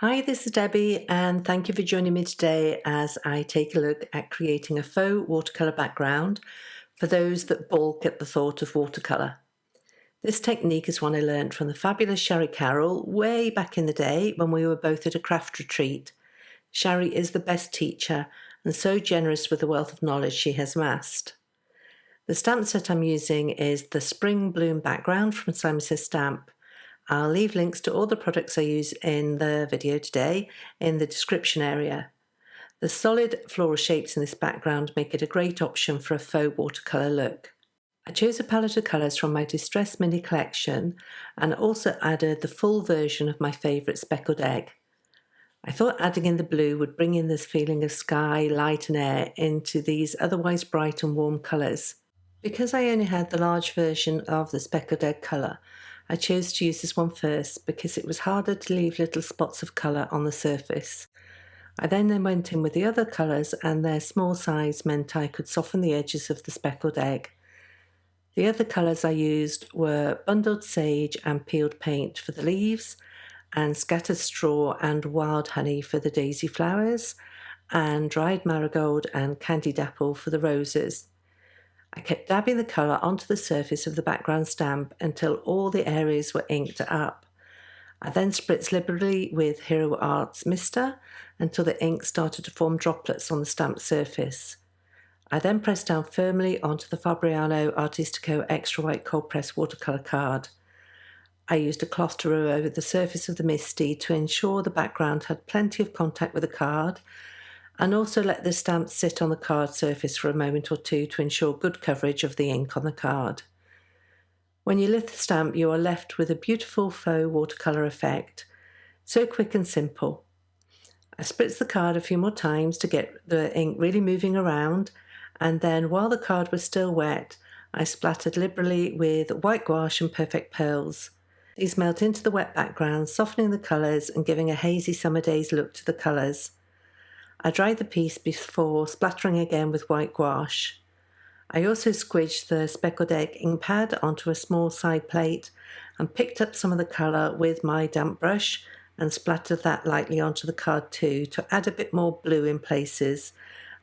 Hi, this is Debbie, and thank you for joining me today as I take a look at creating a faux watercolour background for those that balk at the thought of watercolour. This technique is one I learned from the fabulous Sherry Carroll way back in the day when we were both at a craft retreat. Sherry is the best teacher and so generous with the wealth of knowledge she has amassed. The stamp set I'm using is the Spring Bloom background from Simon Says Stamp. I'll leave links to all the products I use in the video today in the description area. The solid floral shapes in this background make it a great option for a faux watercolour look. I chose a palette of colours from my Distress Mini collection and also added the full version of my favourite Speckled Egg. I thought adding in the blue would bring in this feeling of sky, light and air into these otherwise bright and warm colours. Because I only had the large version of the Speckled Egg colour, I chose to use this one first because it was harder to leave little spots of colour on the surface. I then went in with the other colours, and their small size meant I could soften the edges of the Speckled Egg. The other colours I used were Bundled Sage and Peeled Paint for the leaves, and Scattered Straw and Wild Honey for the daisy flowers, and Dried Marigold and Candied Apple for the roses. I kept dabbing the colour onto the surface of the background stamp until all the areas were inked up. I then spritzed liberally with Hero Arts Mister until the ink started to form droplets on the stamped surface. I then pressed down firmly onto the Fabriano Artistico Extra White Cold Press watercolour card. I used a cloth to rub over the surface of the MISTI to ensure the background had plenty of contact with the card, and also let the stamp sit on the card surface for a moment or two to ensure good coverage of the ink on the card. When you lift the stamp, you are left with a beautiful faux watercolour effect, so quick and simple. I spritzed the card a few more times to get the ink really moving around, and then while the card was still wet, I splattered liberally with white gouache and Perfect Pearls. These melt into the wet background, softening the colours and giving a hazy summer day's look to the colours. I dried the piece before splattering again with white gouache. I also squidged the Speckled Egg ink pad onto a small side plate and picked up some of the colour with my damp brush and splattered that lightly onto the card too to add a bit more blue in places,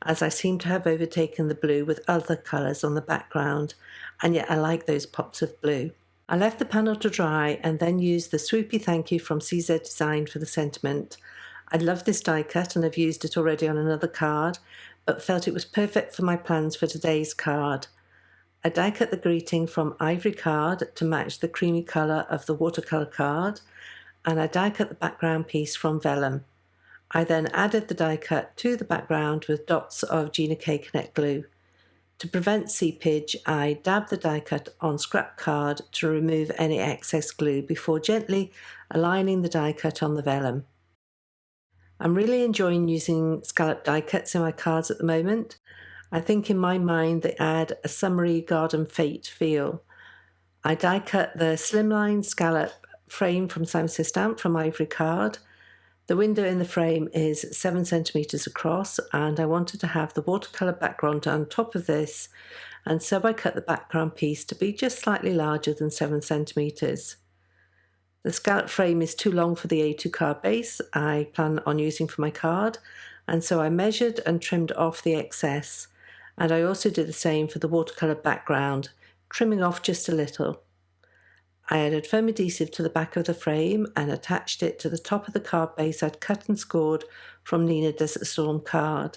as I seem to have overtaken the blue with other colours on the background, and yet I like those pops of blue. I left the panel to dry and then used the swoopy thank you from CZ Design for the sentiment. I love this die cut and I've used it already on another card, but felt it was perfect for my plans for today's card. I die cut the greeting from Ivory Card to match the creamy colour of the watercolour card, and I die cut the background piece from Vellum. I then added the die cut to the background with dots of Gina K Connect glue. To prevent seepage, I dabbed the die cut on scrap card to remove any excess glue before gently aligning the die cut on the vellum. I'm really enjoying using scallop die cuts in my cards at the moment. I think in my mind they add a summery garden fete feel. I die cut the slimline scallop frame from Simon Says Stamp from Ivory Card. The window in the frame is 7 centimetres across, and I wanted to have the watercolour background on top of this, and so I cut the background piece to be just slightly larger than 7 centimetres. The scallop frame is too long for the A2 card base I plan on using for my card, and so I measured and trimmed off the excess, and I also did the same for the watercolour background, trimming off just a little. I added foam adhesive to the back of the frame and attached it to the top of the card base I'd cut and scored from Nina Desert Storm card.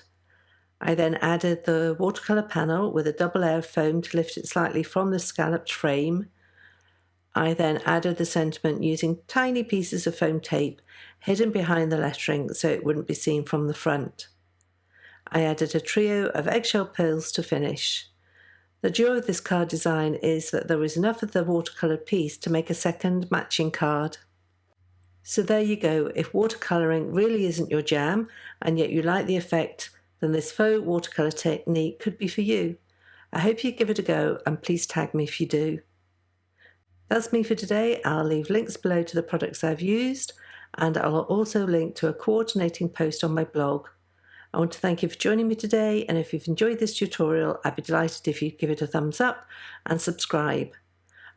I then added the watercolour panel with a double layer of foam to lift it slightly from the scalloped frame. I then added the sentiment using tiny pieces of foam tape hidden behind the lettering so it wouldn't be seen from the front. I added a trio of eggshell pearls to finish. The joy of this card design is that there is enough of the watercolour piece to make a second matching card. So there you go. If watercolouring really isn't your jam and yet you like the effect, then this faux watercolour technique could be for you. I hope you give it a go and please tag me if you do. That's me for today. I'll leave links below to the products I've used, and I'll also link to a coordinating post on my blog. I want to thank you for joining me today, and if you've enjoyed this tutorial, I'd be delighted if you'd give it a thumbs up and subscribe.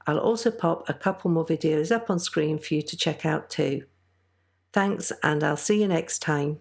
I'll also pop a couple more videos up on screen for you to check out too. Thanks, and I'll see you next time.